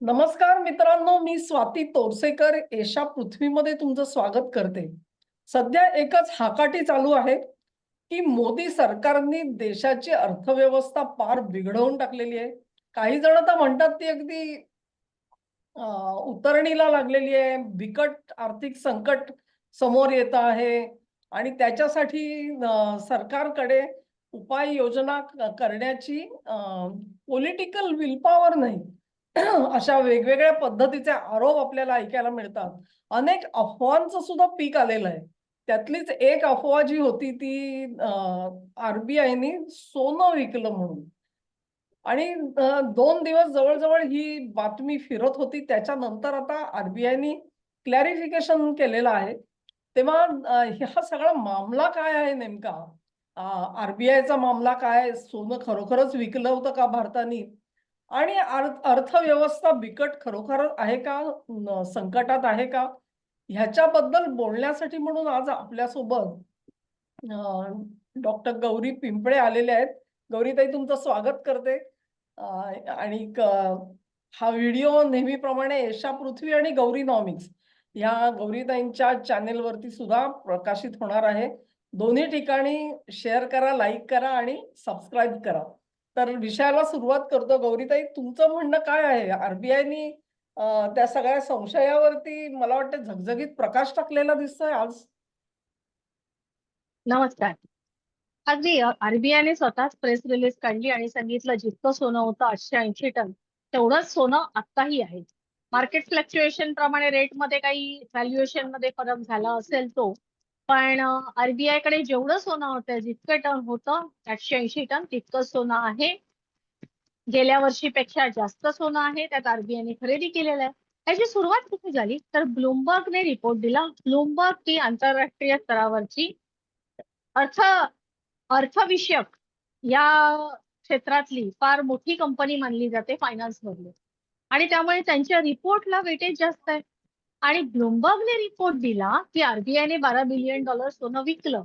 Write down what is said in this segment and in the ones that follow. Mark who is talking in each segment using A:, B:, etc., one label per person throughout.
A: नमस्कार मित्रांनो, मी स्वाती तोरसेकर एशा पृथ्वीमध्ये तुमचं स्वागत करते. सध्या एकच हाकाटी चालू आहे की मोदी सरकारने देशाची अर्थव्यवस्था पार बिघडवून टाकलेली आहे. काही जण तर म्हणतात ती अगदी अ, उतरणीला लागलेली आहे. बिकट आर्थिक संकट समोर येत आहे आणि त्याच्यासाठी सरकारकडे उपाययोजना करण्याची पॉलिटिकल विल पॉवर नाही. अशा वेगवेगळ्या पद्धतीचे आरोप आपल्याला ऐकायला मिळतात. अनेक अफवांचं सुद्धा पीक आलेलं आहे. त्यातलीच एक अफवा जी होती ती आर-बी-आयने सोनं विकलं म्हणून. आणि 2 दिवस जवळ-जवळ ही बातमी फिरत होती. त्याच्यानंतर आता आर-बी-आयने क्लॅरिफिकेशन केलेलं आहे. तेव्हा हा सगळा मामला काय आहे नेमका? अ, आर-बी-आयचा मामला काय? सोनं खरोखरच विकलं होतं का भारताने? आणि अर्थव्यवस्था बिकट खरोखर आहे का? संकटात आहे का? ह्याच्याबद्दल बोलण्यासाठी म्हणून आज आपल्यासोबत डॉक्टर गौरी पिंपळे आलेले आहेत. गौरीताई तुमचं स्वागत करते. अ, आणि हा व्हिडिओ नेहमीप्रमाणे एशा पृथ्वी आणि गौरीनॉमिक्स या गौरीताईंच्या चॅनेलवरती सुद्धा प्रकाशित होणार आहे. दोन्ही ठिकाणी शेअर करा, लाईक करा आणि सबस्क्राईब करा. तर विषयाला सुरुवात करतो. गौरीताई, तुमचं म्हणणं काय आहे? आर-बी-आयनी त्या सगळ्या संशयावरती मला वाटतं झगझगीत प्रकाश टाकलेला दिसतोय आज.
B: नमस्कार. अगदी आरबीआयने स्वतःच प्रेस रिलीज काढली आणि सांगितलं जितकं सोनं होतं 880 टन तेवढंच सोनं आत्ताही आहे. मार्केट फ्लक्च्युएशन प्रमाणे रेटमध्ये काही व्हॅल्युएशन मध्ये फरक झाला असेल तो, पण आरबीआय कडे जेवढं सोनं होतं जितकं टन होतं 880 टन तितकं सोनं आहे. गेल्या वर्षीपेक्षा जास्त सोनं आहे, त्यात आरबीआयने खरेदी केलेलं आहे. त्याची सुरुवात कुठे झाली तर ब्लूमबर्गने रिपोर्ट दिला. ब्लूमबर्ग ही आंतरराष्ट्रीय स्तरावरची अर्थ अर्थविषयक या क्षेत्रातली फार मोठी कंपनी मानली जाते फायनान्स मधली, आणि त्यामुळे त्यांच्या रिपोर्टला वेटेज जास्त आहे. आणि ब्लूमबर्गने रिपोर्ट दिला की आरबीआयने $12 बिलियन सोनं विकलं.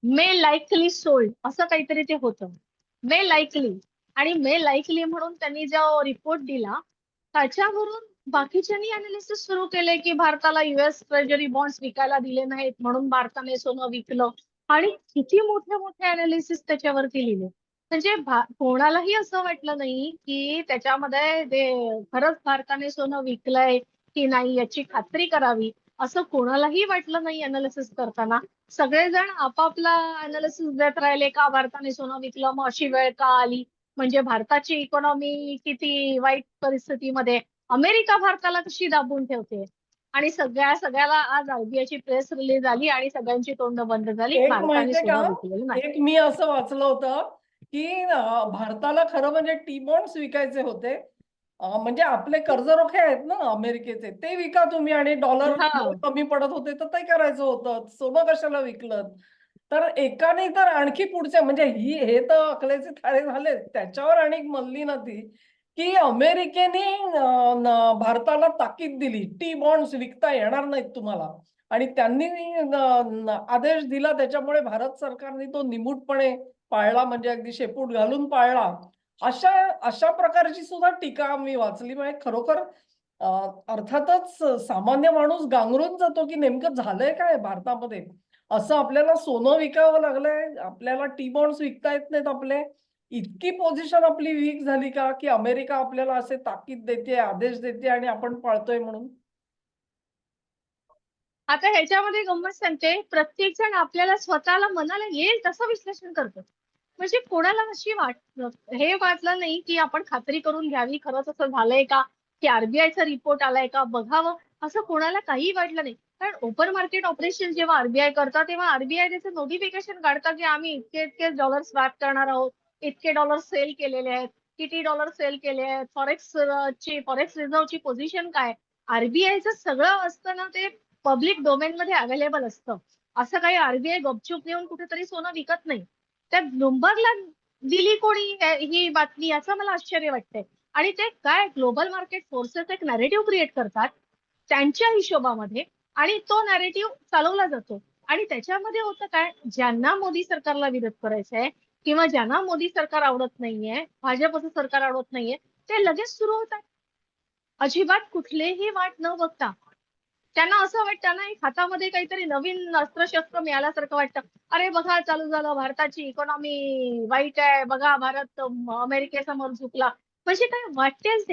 B: मे लाईकली सोल्ड असं काहीतरी ते होतं. मे लाईकली. आणि मे लाईकली म्हणून त्यांनी जो रिपोर्ट दिला त्याच्यावरून बाकीच्यांनी अनालिसिस सुरू केले की भारताला युएस ट्रेजरी बॉन्ड्स विकायला दिले नाहीत म्हणून भारताने सोनं विकलं. आणि किती मोठे मोठे अनालिसिस त्याच्यावरती लिहिले. म्हणजे कोणालाही असं वाटलं नाही की त्याच्यामध्ये ते खरंच भारताने सोनं विकलंय की नाही याची खात्री करावी, असं कोणालाही वाटलं नाही अनालिसिस करताना. सगळेजण आपापला अनालिसिस देत राहिले का भारताने सोनं विकलं, मग अशी वेळ का आली, म्हणजे भारताची इकॉनॉमी किती वाईट परिस्थितीमध्ये, अमेरिका भारताला कशी दाबून ठेवते. आणि सगळ्याला आज आरबीआयची प्रेस रिलीज आली आणि सगळ्यांची तोंड बंद झाली,
A: एक
B: भारताने
A: माहितीये का?
B: सोनं विकलेलं नाही.
A: एक मी असं वाचलं होतं, की भारताला खरं म्हणजे टी बॉन्ड्स विकायचे होते. म्हणजे आपले कर्जरोखे आहेत ना अमेरिकेचे, ते विका तुम्ही आणि डॉलर
B: हा.
A: कमी पडत होते, तर ते करायचं होतं. सोनं कशाला विकलत? तर एकाने तर आणखी पुढचे म्हणजे हे तर अकलेचे थाळे झाले. त्याच्यावर अनेक मल्ली ना ती, की अमेरिकेने भारताला ताकीद दिली, टी बॉन्ड्स विकता येणार नाहीत तुम्हाला. आणि त्यांनी आदेश दिला त्याच्यामुळे भारत सरकारने तो निमूटपणे पाळला म्हणजे अगदी शेपूट घालून पाळला. अशा अशा प्रकारची सुद्धा टीका मी वाचली. म्हणजे खरोखर अ, अर्थातच सामान्य माणूस गांगरून जातो, की नेमकं झालंय काय भारतामध्ये? असं आपल्याला सोनं विकावं लागलंय, आपल्याला टी बॉन्ड्स विकता येत नाहीत आपले. इतकी पोझिशन आपली वीक झाली का, की अमेरिका आपल्याला असे ताकीद देते, आदेश देते आणि आपण पाळतोय म्हणून?
B: आता ह्याच्यामध्ये गंमत सांगते, प्रत्येक जण आपल्याला स्वतःला मनाला येईल तसं विश्लेषण करतो. म्हणजे कोणाला अशी हे वाटलं नाही की आपण खात्री करून घ्यावी खरंच असं झालंय का, की आरबीआयचा रिपोर्ट आलाय का बघावं, असं कोणाला काही वाटलं नाही. कारण ओपन मार्केट ऑपरेशन जेव्हा आरबीआय करतात तेव्हा आरबीआय त्याचं नोटिफिकेशन काढतं की आम्ही इतके इतके डॉलर स्वॅप करणार आहोत, इतके डॉलर सेल केलेले आहेत, किती डॉलर सेल केले आहेत, फॉरेक्स रिझर्वची पोझिशन काय. आरबीआयचं सगळं असतं ना ते पब्लिक डोमेन मध्ये अवेलेबल असतं. असं काही आरबीआय गपचूप नेऊन कुठेतरी सोनं विकत नाही. त्या ब्लूमबर्गला दिली कोणी ही बातमी, याचं मला आश्चर्य वाटतंय. आणि ते काय ग्लोबल मार्केट फोर्सेस एक नॅरेटिव्ह क्रिएट करतात त्यांच्या हिशोबामध्ये, आणि तो नॅरेटिव्ह चालवला जातो. आणि त्याच्यामध्ये होतं काय, ज्यांना मोदी सरकारला विरोध करायचा आहे किंवा ज्यांना मोदी सरकार आवडत नाहीये, भाजपचं सरकार आवडत नाहीये, ते लगेच सुरू होतात अजिबात कुठलीही वाट न बघता त्यांना असं वाटतं ना, एक हातामध्ये काहीतरी नवीन अस्त्रशस्त्र मिळाल्यासारखं वाटतं. अरे बघा चालू झालं, भारताची इकॉनॉमी वाईट आहे, बघा भारत अमेरिकेसमोर झुकला. म्हणजे काय वाटेल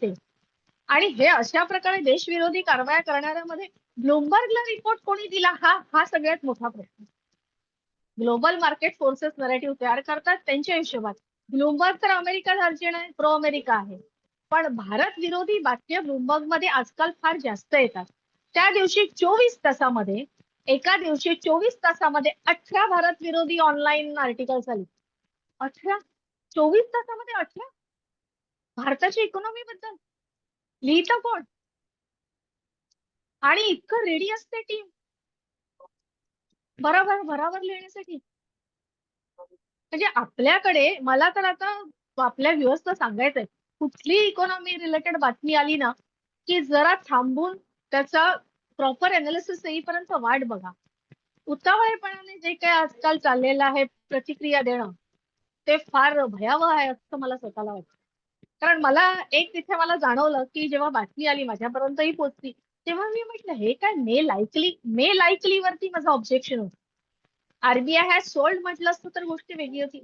B: ते. आणि हे अशा प्रकारे देशविरोधी कारवाया करणाऱ्यामध्ये ब्लूमबर्गला रिपोर्ट कोणी दिला, हा सगळ्यात मोठा प्रश्न. ग्लोबल मार्केट फोर्सेस नरेटिव्ह तयार करतात त्यांच्या हिशोबात. ब्लूमबर्ग तर अमेरिका अर्जंट आहे, प्रो अमेरिका आहे. पण भारत विरोधी बातम्या ब्लूमबर्ग मध्ये आजकाल फार जास्त येतात. त्या दिवशी 24 तासामध्ये, एका दिवशी 24 तासामध्ये 18 भारत विरोधी ऑनलाईन आर्टिकल्स आली. 18, 24 तासामध्ये 18. भारताच्या इकॉनॉमी बद्दल लिहितं कोण? आणि इतकं रेडी असते टीम बरोबर लिहिण्यासाठी. म्हणजे आपल्याकडे, मला तर आता आपल्या व्ह्युअर्सला सांगायचंय, कुठली इकॉनॉमी रिलेटेड बातमी आली ना, की जरा थांबून त्याचा प्रॉपर अनालिसिस येईपर्यंत वाट बघा. उतावळेपणाने जे काही आजकाल चाललेलं आहे प्रतिक्रिया देणं, ते फार भयावह आहे असं मला स्वतःला वाटतं. कारण तिथे मला जाणवलं, की जेव्हा बातमी आली माझ्यापर्यंतही पोहोचली, तेव्हा मी म्हटलं हे काय मे लाईकली वरती माझं ऑब्जेक्शन होतं. आरबीआय हॅज सोल्ड म्हटलं असतं तर गोष्ट वेगळी होती.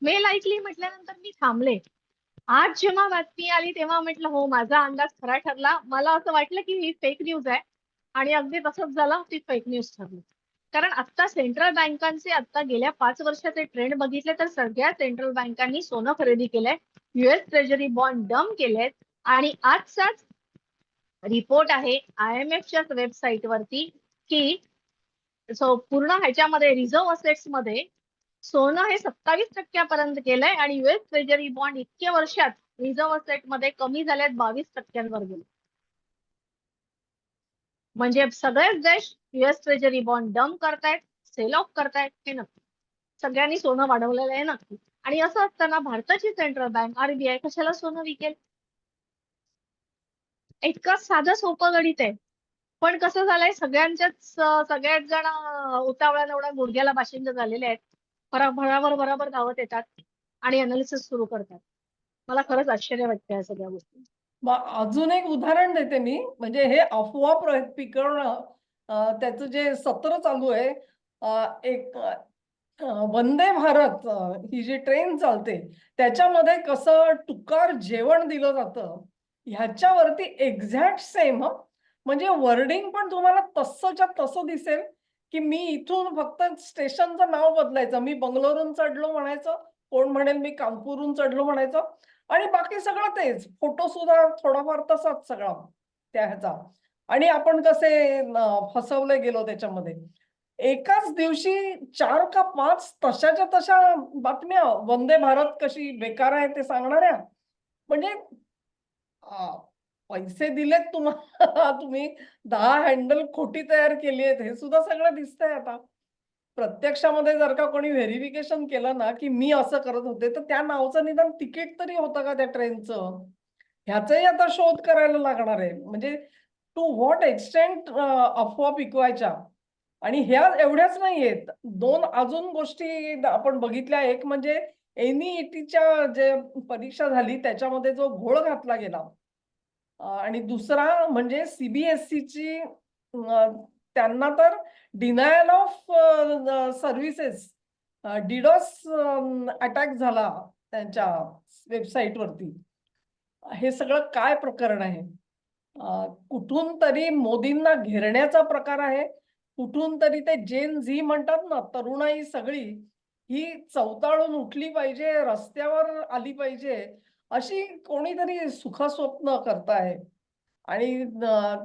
B: मे लाईकली म्हटल्यानंतर मी थांबले. आज जेव्हा बातमी आली तेव्हा म्हटलं हो, माझा अंदाज खरा ठरला. मला असं वाटलं की ही फेक न्यूज आहे आणि अगदी तसंच झालं, ती फेक न्यूज ठरली. कारण आता सेंट्रल बँकांचे आता गेल्या 5 वर्षाचे ट्रेंड बघितले तर सगळ्या सेंट्रल बँकांनी सोनं खरेदी केलंय, युएस ट्रेजरी बॉन्ड डम केलेत. आणि आजचाच रिपोर्ट आहे IMFच्या वेबसाईट वरती की पूर्ण ह्याच्यामध्ये रिझर्व्ह असेट्स मध्ये सोनं हे 27% गेलंय आणि युएस ट्रेजरी बॉन्ड इतक्या वर्षात रिझर्व्ह असेट मध्ये कमी झाल्यात, 22% गेले. म्हणजे सगळेच देश युएस ट्रेजरी बॉन्ड डम करतायत, सेल ऑफ करतायत, हे नक्की. सगळ्यांनी सोनं वाढवलेलं आहे नक्की. आणि असं असताना भारताची सेंट्रल बँक आरबीआय कशाला सोनं विकेल? इतकं साधं सोपं गणित आहे. पण कसं झालंय, सगळ्याच जण उतावळ्या एवढ्या गुडघ्याला बाशिंग झालेले आहेत. बराबर धावत येतात आणि अनालिसिस सुरू करतात. मला खरंच आश्चर्य वाटतं या सगळ्या गोष्टी.
A: मग अजून एक उदाहरण देते मी, म्हणजे हे अफवा पिकवणं, त्याचं जे सत्र चालू आहे, एक वंदे भारत, ही जी ट्रेन चालते त्याच्यामध्ये कसं टुकार जेवण दिलं जातं ह्याच्यावरती एक्झॅक्ट सेम, म्हणजे वर्डिंग पण तुम्हाला तसंच्या तसं दिसेल, की मी इथून फक्त स्टेशनचं नाव बदलायचं, मी बंगलोरहून चढलो म्हणायचं, कोण म्हणेल मी कानपूरहून चढलो म्हणायचं, आणि बाकी सगळं तेच, फोटो सुद्धा थोडाफार तसाच सगळा त्या ह्याचा. आणि आपण कसे फसवले गेलो त्याच्यामध्ये. एकाच दिवशी 4 का 5 तशाच्या तशा बातम्या, वंदे भारत कशी बेकार आहे ते सांगणाऱ्या. म्हणजे पैसे दिलेत तुम्हाला, तुम्ही 10 हँडल खोटी तयार केली आहेत, हे सुद्धा सगळं दिसतंय आता. प्रत्यक्षामध्ये जर का कोणी व्हेरिफिकेशन केलं ना, की मी असं करत होते, तर त्या नावाचं निदान तिकीट तरी होतं का त्या ट्रेनचं? ह्याचाही आता शोध करायला लागणार आहे. म्हणजे टू व्हॉट एक्सटेंट अफवा पिकवायच्या. आणि ह्या एवढ्याच नाहीयेत. 2 अजून गोष्टी आपण बघितल्या. एक म्हणजे NEETच्या जे परीक्षा झाली त्याच्यामध्ये जो घोळ घातला गेला. आणि दुसरा म्हणजे CBSEची, त्यांना तर denial of services, DDoS attack झाला त्यांच्या वेबसाईटवरती. हे सगळं काय प्रकरण आहे? कुठून तरी मोदींना घेरण्याचा प्रकार आहे. कुठून तरी ते जेन झी म्हणतात ना, तरुणाई सगळी ही चवताळून उठली पाहिजे, रस्त्यावर आली पाहिजे, अशी कोणीतरी सुखस्वप्न करताय. आणि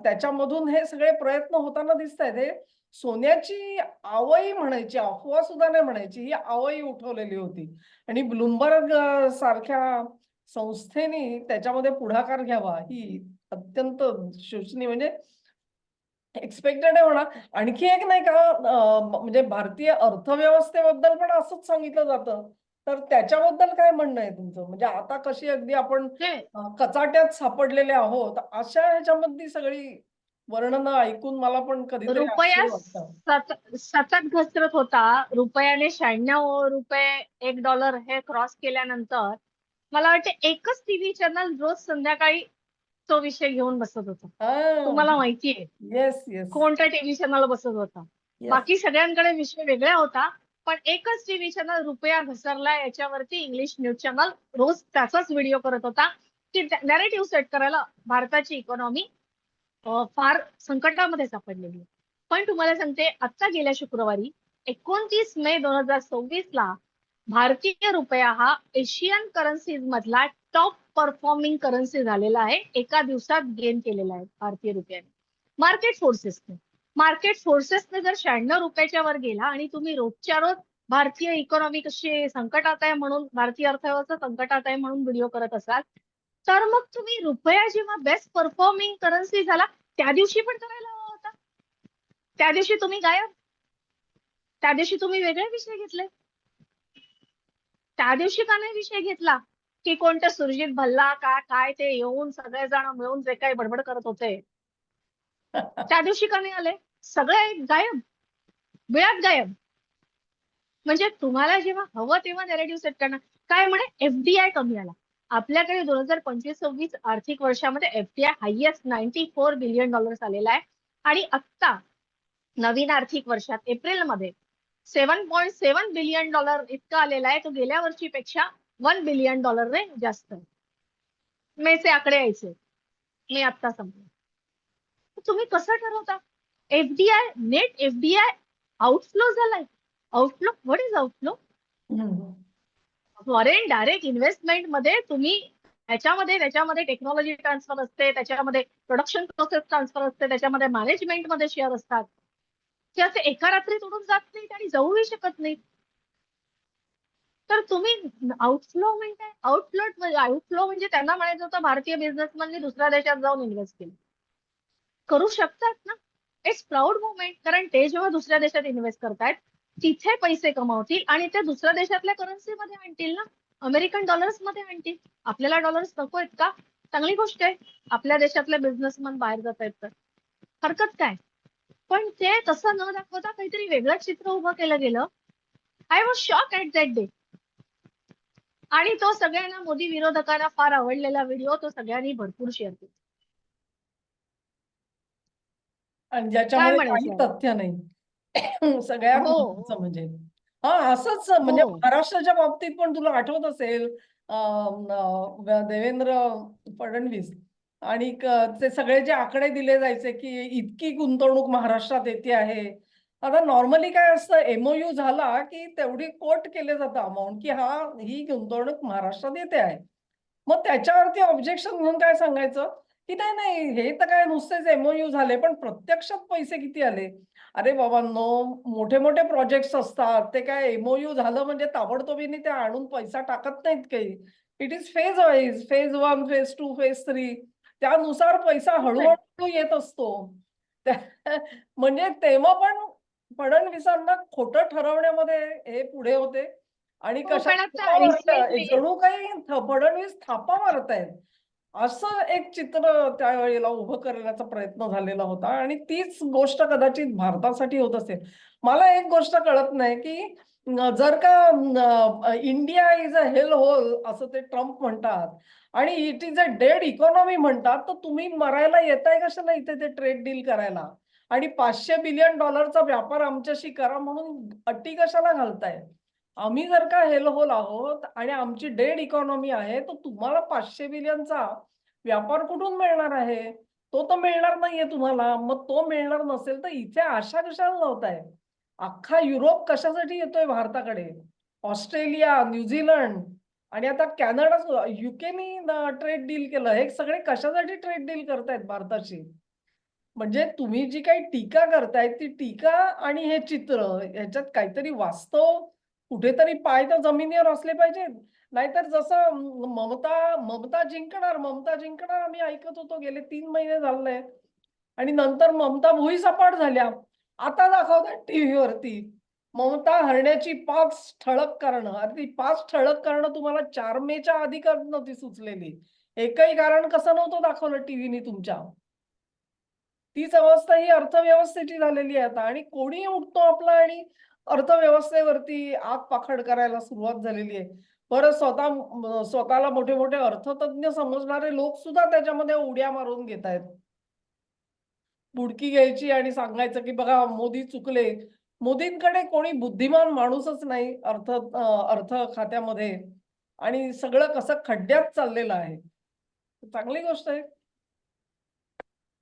A: त्याच्यामधून हे सगळे प्रयत्न होताना दिसतायत. हे सोन्याची आवई म्हणायची, अफवा सुद्धा नाही म्हणायची, ही आवई उठवलेली होती. आणि ब्लूमबर्ग सारख्या संस्थेने त्याच्यामध्ये पुढाकार घ्यावा, ही अत्यंत शोचनीय, म्हणजे एक्सपेक्टेड आहे म्हणा. आणखी एक नाही का, म्हणजे भारतीय अर्थव्यवस्थेबद्दल पण असंच सांगितलं जातं. तर त्याच्याबद्दल काय म्हणणं आहे तुमचं? म्हणजे आता कशी अगदी आपण
B: हे
A: कचाट्यात सापडलेले आहोत, अशा ह्याच्यामधली सगळी वर्णनं ऐकून मला पण कधीतरी
B: रुपया
A: आश्चर्य वाटतं.
B: सतत घसरत होता. रुपयाने 96 रुपये $1 हे क्रॉस केल्यानंतर मला वाटतं एकच टीव्ही चॅनल रोज संध्याकाळी तो विषय घेऊन बसत होता.
A: हा.
B: तुम्हाला माहितीये
A: येस येस
B: कोणता टीव्ही चॅनल बसत होता?
A: येस.
B: बाकी सगळ्यांकडे विषय वेगळा होता, पण एकच टीव्ही चॅनल रुपया घसरला याच्यावरती इंग्लिश न्यूज चॅनल रोज त्याचाच व्हिडिओ करत होता, की नॅरेटिव्ह सेट करायला भारताची इकॉनॉमी फार संकटामध्ये सापडलेली आहे. पण तुम्हाला सांगते, आता गेल्या शुक्रवारी 29 मे 2026 ला भारतीय रुपया हा एशियन करन्सीज मधला टॉप परफॉर्मिंग करन्सी झालेला आहे. एका दिवसात गेन केलेला आहे भारतीय रुपयाने. मार्केट फोर्सेसने जर 96 रुपयाच्या वर गेला आणि तुम्ही रोजच्या रोज भारतीय इकॉनॉमी कशी संकटात आहे म्हणून, भारतीय अर्थव्यवस्था संकटात आहे म्हणून व्हिडिओ करत असाल, तर मग तुम्ही रुपया जेव्हा बेस्ट परफॉर्मिंग करन्सी झाला त्या दिवशी पण करायला हवा होता. त्या दिवशी तुम्ही गायब. त्या दिवशी तुम्ही वेगळे विषय घेतले. त्या दिवशी का नाही विषय घेतला की कोणत्या सुरजित भल्ला का काय ते येऊन सगळेजण मिळून जे काही बडबड करत होते त्या दिवशी का नाही आले? सगळे गायब, बिळात गायब. म्हणजे तुम्हाला जेव्हा हवं तेव्हा नॅरेटिव्ह सेट करणं. काय म्हणे एफडीआय कमी आला. आपल्याकडे 2025-26 आर्थिक वर्षामध्ये एफडीआय हायएस्ट $94 बिलियन आलेला आहे. आणि आत्ता नवीन आर्थिक वर्षात एप्रिलमध्ये $7.7 बिलियन इतका आलेला आहे. तो गेल्या वर्षीपेक्षा $1 बिलियन जास्त आहे. मेचे आकडे यायचे, मी आत्ता समजले. तुम्ही कसं ठरवता? एफडीआय, नेट एफडीआय आउटफ्लो झालाय. Outflow, what is outflow? Foreign direct investment मध्ये तुम्ही त्याच्यामध्ये टेक्नॉलॉजी ट्रान्सफर असते, त्याच्यामध्ये प्रोडक्शन प्रोसेस ट्रान्सफर असते, त्याच्यामध्ये मॅनेजमेंट मध्ये शेअर असतात. ते असे एका रात्रीत उडून जात नाहीत आणि जाऊही शकत नाहीत. तर तुम्ही आउटफ्लो म्हणताय. आउटफ्लो म्हणजे त्यांना म्हणायचं होतं भारतीय बिझनेसमॅननी दुसऱ्या देशात जाऊन इन्व्हेस्ट केलं. करू शकतात ना. It's proud movement. कारण ते जेव्हा दुसऱ्या देशात इन्व्हेस्ट करतायत तिथे पैसे कमावतील आणि ते दुसऱ्या देशातल्या करन्सी मध्ये आणतील ना, अमेरिकन डॉलर्स मध्ये आणतील. आपल्याला डॉलर्स नको आहेत का? चांगली गोष्ट आहे. आपल्या देशातले बिझनेसमॅन बाहेर जात आहेत तर हरकत काय. पण ते तसं न दाखवता काहीतरी वेगळं चित्र उभं केलं गेलं. I was shock at that day. आणि तो सगळ्यांना, मोदी विरोधकांना फार आवडलेला व्हिडिओ तो सगळ्यांनी भरपूर शेअर केला.
A: आणि
B: काय
A: ज्याच्यामध्ये काही
B: म्हणायचं?
A: तथ्य नाही. सगळ्यात
B: हो
A: महत्वाचं म्हणजे हा असंच
B: हो
A: म्हणजे महाराष्ट्राच्या बाबतीत पण तुला आठवत असेल देवेंद्र फडणवीस आणि ते सगळे जे आकडे दिले जायचे की इतकी गुंतवणूक महाराष्ट्रात येते आहे. आता नॉर्मली काय असतं, एमओयू झाला की तेवढी कोट केले जातं अमाऊंट की हा ही गुंतवणूक महाराष्ट्रात येते आहे. मग त्याच्यावरती ऑब्जेक्शन म्हणून काय सांगायचं की नाही नाही हे तर काय नुसतेच एमओयू झाले पण प्रत्यक्षात पैसे किती आले. अरे बाबा नो, मोठे मोठे प्रोजेक्ट्स असतात ते काय एमओयू झालं म्हणजे ताबडतोबीने ते आणून पैसा टाकत नाहीत काही. It is phase wise, phase 1, phase 2, phase 3 त्यानुसार पैसा
B: खरंय.
A: हळूहळू येत असतो. म्हणजे तेव्हा पण फडणवीसांना खोटं ठरवण्यामध्ये हे पुढे होते आणि
B: हो
A: कशा
B: पण आता
A: थापा मारतायत,
B: रिसेंटली
A: जणू काही फडणवीस थापा मारतायत असं एक चित्र त्यावेळेला उभं करण्याचा प्रयत्न झालेला होता. आणि तीच गोष्ट कदाचित भारतासाठी होत असेल. मला एक गोष्ट कळत नाही की जर का India is a hell hole असं ते ट्रम्प म्हणतात आणि it is a dead economy म्हणतात, तर तुम्ही मरायला येताय कशाला इथे ते ट्रेड डील करायला आणि $500 बिलियन व्यापार आमच्याशी करा म्हणून अटी कशाला घालताय. आम्ही जर का हेल होल आहोत आणि आमची डेड इकॉनॉमी आहे तर तुम्हाला 500 बिलियनचा व्यापार कुठून मिळणार आहे. तो तर मिळणार नाहीये तुम्हाला. मग तो मिळणार नसेल तर इथे आशा कशाला लावताय. अख्खा युरोप कशासाठी येतोय भारताकडे. ऑस्ट्रेलिया, न्यूझीलंड आणि आता कॅनडा, युकेनी ट्रेड डील केलं. हे सगळे कशासाठी ट्रेड डील करतायत भारताशी. म्हणजे तुम्ही जी काही टीका करताय ती टीका आणि हे चित्र ह्याच्यात काहीतरी वास्तव, कुठेतरी पाय तर जमिनीवर असले पाहिजेत. नाहीतर जसं ममता जिंकणार आम्ही ऐकत होतो गेले 3 महिने झाले आणि नंतर ममता भुईसपाट झाल्या. आता दाखवतात टीव्हीवरती ममता हरण्याची 5 ठळक कारणं. अरे ती 5 ठळक कारणं तुम्हाला 4 मेच्या आधी का नव्हती सुचलेली. एकही कारण कसं नव्हतं दाखवलं टीव्हीनी तुमच्या. तीच अवस्था ही अर्थव्यवस्थेची झालेली आहे आता. आणि कोणी उठतो आपला आणि अर्थव्यवस्थेवरती आग पाखड करायला सुरुवात झालेली आहे. परत स्वतःला मोठे मोठे अर्थतज्ञ समजणारे लोक सुद्धा त्याच्यामध्ये उड्या मारून घेत आहेत. बुडकी घ्यायची आणि सांगायचं की बघा मोदी चुकले. मोदींकडे कोणी बुद्धिमान माणूसच नाही अर्थ खात्यामध्ये आणि सगळं कसं खड्ड्यात चाललेलं आहे. चांगली गोष्ट आहे.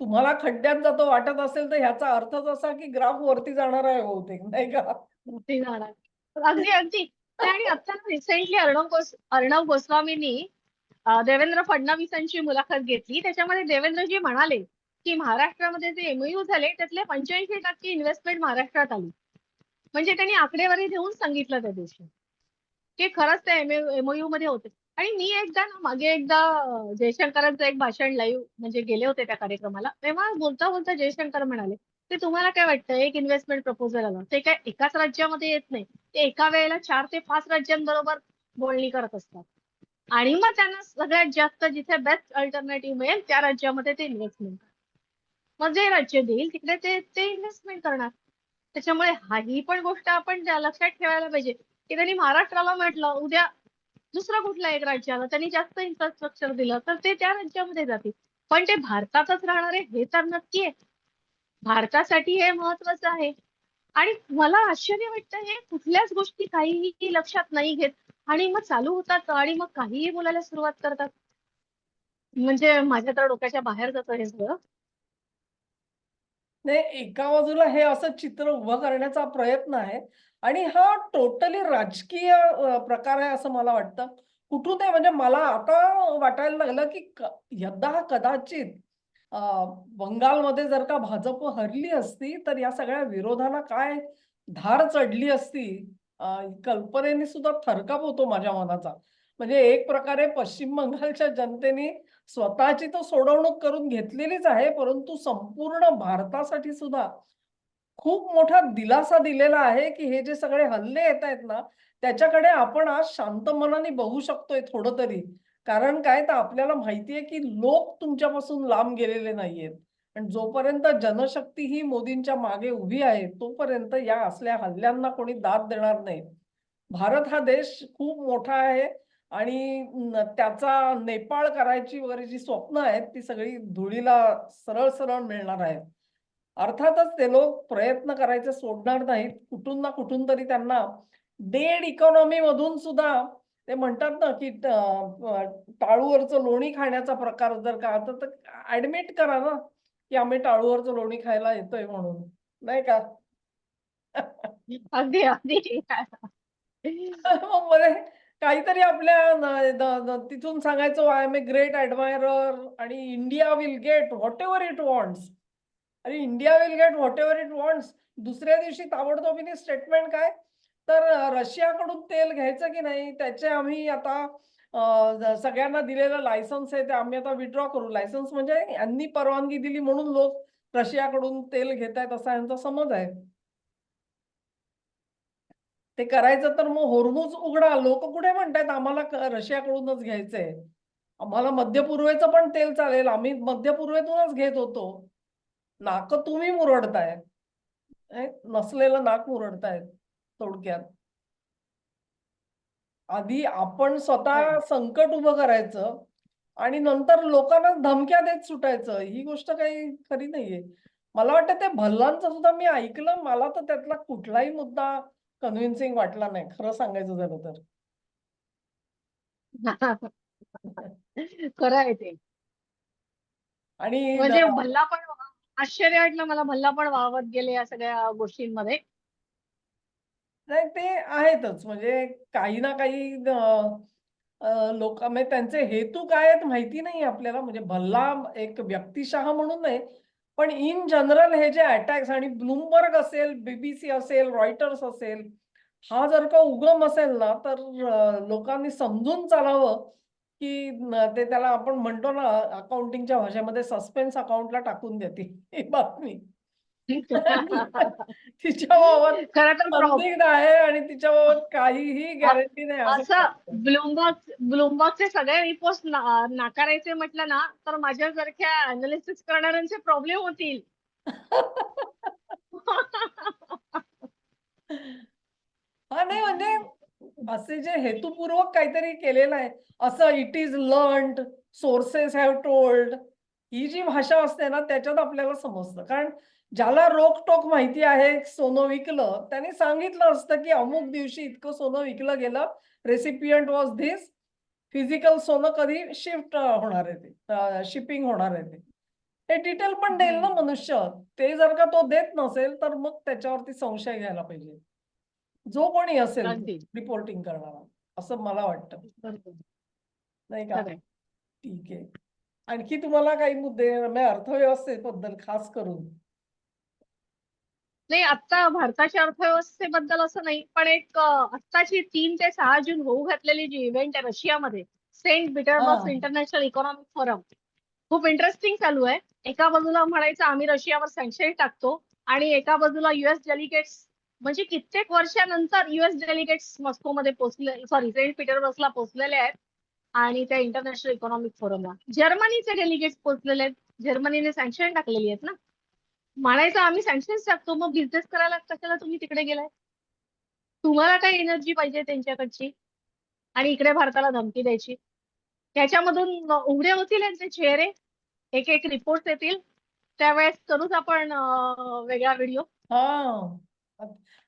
A: तुम्हाला खड्ड्यात जातो वाटत असेल तर ह्याचा अर्थच असा की ग्राफ वरती जाणार आहे बहुतेक, नाही का?
B: ते जाणार. अगदी अगदी. आणि आता रिसेंटली अर्णव गोस्वामींनी देवेंद्र फडणवीसांची मुलाखत घेतली. त्याच्यामध्ये देवेंद्रजी म्हणाले की महाराष्ट्रामध्ये जे एमओयू झाले त्यातले 85% इन्व्हेस्टमेंट महाराष्ट्रात आली. म्हणजे त्यांनी आकडेवारी देऊन सांगितलं त्या दिवशी की खरंच त्या एमओयू मध्ये होते. आणि मी एकदा ना मागे एकदा जयशंकरांचं एक भाषण लाईव्ह म्हणजे गेले होते त्या कार्यक्रमाला. तेव्हा बोलता बोलता जयशंकर म्हणाले ते तुम्हाला काय वाटतं एक इन्व्हेस्टमेंट प्रपोजल आलं ते काय एकाच राज्यामध्ये येत नाही, ते एका वेळेला 4 ते 5 राज्यांबरोबर बोलणी करत असतात आणि मग त्यांना सगळ्यात जास्त जिथे बेस्ट अल्टरनेटिव्ह मिळेल त्या राज्यामध्ये ते इन्व्हेस्टमेंट, मग जे राज्य देईल तिकडे ते ते इन्व्हेस्टमेंट करणार. त्याच्यामुळे ही पण गोष्ट आपण लक्षात ठेवायला पाहिजे की त्यांनी महाराष्ट्राला म्हटलं उद्या दुसरा कुठला एक राज्य आला त्यांनी जास्त इन्फ्रास्ट्रक्चर दिलं तर ते त्या राज्यामध्ये जातील. पण ते भारतातच राहणार आहे हे तर नक्की आहे. भारतासाठी हे महत्वाचं आहे. आणि मला आश्चर्य वाटतं हे कुठल्याच गोष्टी काहीही लक्षात नाही घेत आणि मग चालू होतात आणि मग काहीही बोलायला सुरुवात करतात. म्हणजे माझ्या तर डोक्याच्या बाहेर जातं हे सगळं.
A: नाही, एका बाजूला हे असं चित्र उभं करण्याचा प्रयत्न आहे आणि हा टोटली राजकीय प्रकार आहे असं मला वाटतं. कुठून आहे म्हणजे मला आता वाटायला लागलं की यदा कदाचित अ, बंगालमध्ये जर का भाजप हरली असती तर या सगळ्या विरोधाला काय धार चढली असती, कल्पनेने सुद्धा थरकाप होतो माझ्या मनाचा. म्हणजे एक प्रकारे पश्चिम बंगालच्या जनतेने स्वतःची तर सोडवणूक करून घेतलेलीच आहे, परंतु संपूर्ण भारतासाठी सुद्धा खूप मोठा दिलासा दिलेला आहे, की हे जे सगळे हल्ले येतायत ना, त्याच्याकडे आपण आज शांत मनाने बघू शकतोय थोडं तरी. कारण काय तर आपल्याला माहिती आहे, की लोक तुमच्यापासून लांब गेलेले नाहीयेत. आणि जोपर्यंत जनशक्ती ही मोदींच्या मागे उभी आहे, तोपर्यंत या असल्या हल्ल्यांना कोणी दाद देणार नाही. भारत हा देश खूप मोठा आहे आणि त्याचा नेपाळ करायची वगैरे जी स्वप्न आहेत, ती सगळी धुळीला सरळ-सरळ मिळणार आहेत. अर्थातच ते लोक प्रयत्न करायचे सोडणार नाहीत. कुठून ना कुठून तरी त्यांना डेड इकॉनॉमी मधून सुद्धा ते म्हणतात ना, की टाळूवरचं लोणी खाण्याचा प्रकार जर का तर ॲडमिट करा ना, की आम्ही टाळूवरचं लोणी खायला येतोय म्हणून. नाही का?
B: अगदी अगदी.
A: मग मध्ये काहीतरी आपल्या तिथून सांगायचं I am a great admirer आणि India will get whatever it wants. अरे India will get whatever it wants. दुसऱ्या दिवशी ताबडतोबीने स्टेटमेंट काय? तर रशियाकडून तेल घ्यायचं की नाही त्याचे आम्ही आता सगळ्यांना दिलेलं लायसन्स आहे ते आम्ही आता विथड्रॉ करू. लायसन्स म्हणजे यांनी परवानगी दिली म्हणून लोक रशियाकडून तेल घेतायत असा यांचा समज आहे. ते करायचं तर मग होर्मुझ उघडा. लोकं कुठे म्हणतायत आम्हाला रशियाकडूनच घ्यायचंय. आम्हाला मध्यपूर्वेचं पण तेल चालेल. आम्ही मध्यपूर्वेतूनच घेत होतो. नाकं तुम्ही मुरडताय. नसलेलं नाक मुरडतायत थोडक्यात. आधी आपण स्वतः संकट उभं करायचं आणि नंतर लोकांना धमक्या देत सुटायचं. ही गोष्ट काही खरी नाहीये. मला वाटतं ते भल्लांचं सुद्धा मी ऐकलं. मला तर त्यातला कुठलाही मुद्दा कन्व्हिन्सिंग वाटला नाही, खरं सांगायचं झालं तर.
B: खरं आहे ते.
A: आणि
B: म्हणजे भल्ला पण आश्चर्य वाटलं मला, भल्ला पण वावत गेले या सगळ्या गोष्टींमध्ये.
A: नाही ते आहेतच. म्हणजे काही ना काही लोक म्हणजे त्यांचे हेतू काय आहेत माहिती नाही आपल्याला. म्हणजे भल्ला एक व्यक्तिशः म्हणून नाही, पण इन जनरल हे जे अटॅक्स आणि ब्लूमबर्ग असेल, बीबीसी असेल, रॉयटर्स असेल, हा जर का उगम असेल ना, तर लोकांनी समजून चालावं, की ते त्याला आपण म्हणतो ना अकाउंटिंगच्या भाषेमध्ये सस्पेन्स अकाउंटला टाकून देते ही बातमी. तिच्याबाबत
B: खरं तर
A: संदिग्ध आहे आणि तिच्याबाबत काहीही गॅरंटी नाही असं मला
B: असं
A: वाटतं.
B: ब्लूमबर्गचे सगळे रिपोर्ट नाकारायचे म्हटलं ना तर माझ्यासारख्या अनालिसिस करणाऱ्यांचे प्रॉब्लेम होतील.
A: हां, नाही म्हणजे असे जे हेतुपूर्वक काहीतरी केलेलं आहे, असं it is learned, sources have told, ही जी भाषा असते ना त्याच्यात आपल्याला समजतं. कारण ज्याला रोकटोक माहिती आहे सोनं विकलं, त्याने सांगितलं असतं की अमुक दिवशी इतकं सोनं विकलं गेलं, रेसिपियंट वॉज धिस, फिजिकल सोनं कधी शिफ्ट होणार आहे ते, शिपिंग होणार आहे ते. हे डिटेल पण देईल ना मनुष्य. ते जर का तो देत नसेल, तर मग त्याच्यावरती संशय घ्यायला पाहिजे. जो कोणी असेल
B: अगदी
A: रिपोर्टिंग करणारा, असं मला वाटतं.
B: बरोबर.
A: नाही का?
B: खरंय.
A: ठीक आहे. आणखी तुम्हाला काही मुद्दे म्हणजे अर्थव्यवस्थेबद्दल खास करून?
B: नाही, आता भारताच्या अर्थव्यवस्थेबद्दल असं नाही, पण एक आत्ताची 3 ते 6 जून होऊ घातलेली जी इव्हेंट आहे रशियामध्ये, सेंट पीटर्सबर्ग
A: हां.
B: इंटरनॅशनल इकॉनॉमिक फोरम, खूप इंटरेस्टिंग चालू आहे. एका बाजूला म्हणायचं आम्ही रशियावर सँक्शन टाकतो आणि एका बाजूला युएस डेलिगेट्स, म्हणजे कित्येक वर्षानंतर युएस डेलिगेट्स मॉस्कोमध्ये पोहोचले, सॉरी सेंट पीटर्सबर्गला पोहोचलेले आहेत आणि त्या इंटरनॅशनल इकॉनॉमिक फोरमला जर्मनीचे डेलिगेट्स पोहोचलेले आहेत. जर्मनीने सँक्शन टाकलेली आहेत ना. म्हणायचं आम्ही सँक्शन्स टाकतो, मग बिझनेस करायला कशाला तुम्ही तिकडे गेलाय? तुम्हाला काय एनर्जी पाहिजे त्यांच्याकडची आणि इकडे भारताला धमकी द्यायची? त्याच्यामधून उघडे होतील यांचे चेहरे, एक एक रिपोर्ट येतील. त्यावेळेस करूच आपण वेगळा व्हिडिओ.
A: हां.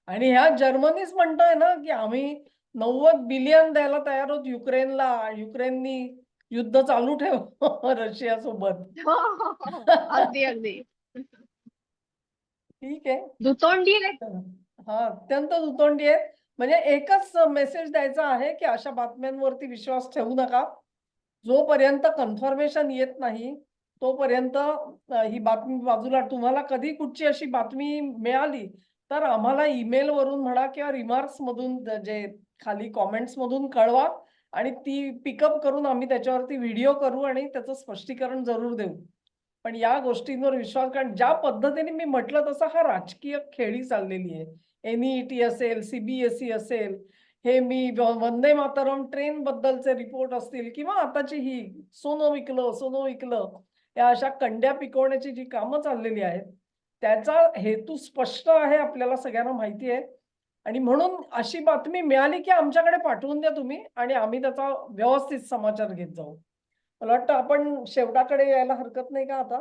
A: आणि ह्या जर्मनीच म्हणतोय ना, की आम्ही 90 बिलियन द्यायला तयार आहोत युक्रेनला. युक्रेननी युद्ध चालू ठेव रशियासोबत.
B: अगदी अगदी
A: ठीक आहे.
B: दुतोंडी आहेत.
A: हां, अत्यंत दुतोंडी आहे. म्हणजे एकच मेसेज द्यायचा आहे, की अशा बातम्यांवरती विश्वास ठेवू नका. जोपर्यंत कन्फर्मेशन येत नाही, तोपर्यंत ही बातमी बाजूला. तुम्हाला कधी कुठची अशी बातमी मिळाली, तर आम्हाला ईमेलवरून म्हणा किंवा रिमार्क्समधून जे खाली कमेंट्समधून कळवा आणि ती पिकअप करून आम्ही त्याच्यावरती व्हिडिओ करू आणि त्याचं स्पष्टीकरण जरूर देऊ. पण या गोष्टींवर विश्वास, कारण ज्या पद्धतीने मी म्हटलं तसं हा राजकीय खेळी चाललेली आहे. एनईटी असेल, सीबीएसई असेल, हे मी वंदे मातरम ट्रेन बद्दलचे रिपोर्ट असतील किंवा आताची ही सोनं विकलं, सोनं विकलं, या अशा कंड्या पिकवण्याची जी कामं चाललेली आहेत, त्याचा हेतू स्पष्ट आहे, आपल्याला सगळ्यांना माहिती आहे. आणि म्हणून अशी बातमी मिळाली की आमच्याकडे पाठवून द्या तुम्ही आणि आम्ही त्याचा व्यवस्थित समाचार घेत जाऊ. मला वाटतं आपण शेवटाकडे यायला हरकत नाही का आता?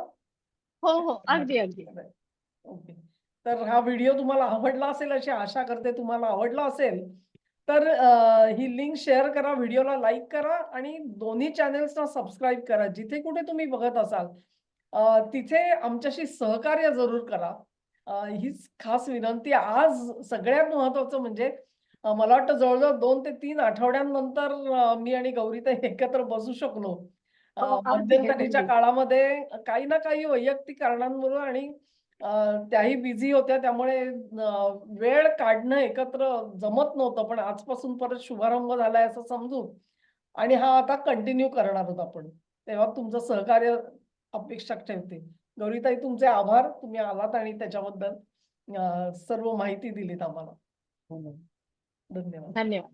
B: हो, हो. अगदी, अगदी.
A: ओके. तर हा व्हिडिओ तुम्हाला आवडला असेल अशी आशा करते. तुम्हाला आवडला असेल तर ही लिंक शेअर करा, व्हिडिओला लाईक करा आणि दोन्ही चॅनेल्सना सबस्क्राईब करा. जिथे कुठे तुम्ही बघत असाल तिथे आमच्याशी सहकार्य जरूर करा. हीच खास विनंती. आज सगळ्यात महत्त्वाचं म्हणजे मला वाटतं जवळ-जवळ 2 ते 3 आठवड्यांनंतर मी आणि गौरीताई एकत्र बसू शकलो.
B: हो, अगदी,
A: मध्यंतरीच्या
B: अगदी.
A: काळामध्ये काही ना काही वैयक्तिक कारणांमुळे आणि त्याही बिझी होत्या, त्यामुळे वेळ काढणं एकत्र जमत नव्हतं. पण आजपासून परत शुभारंभ झालाय असं समजू आणि हा आता कंटिन्यू करणार आहोत आपण. तेव्हा तुमचं सहकार्य अपेक्षा ठेवते. गौरीताई, तुमचे आभार. तुम्ही आलात आणि त्याच्याबद्दल सर्व माहिती दिलीत आम्हाला. धन्यवाद.
B: धन्यवाद.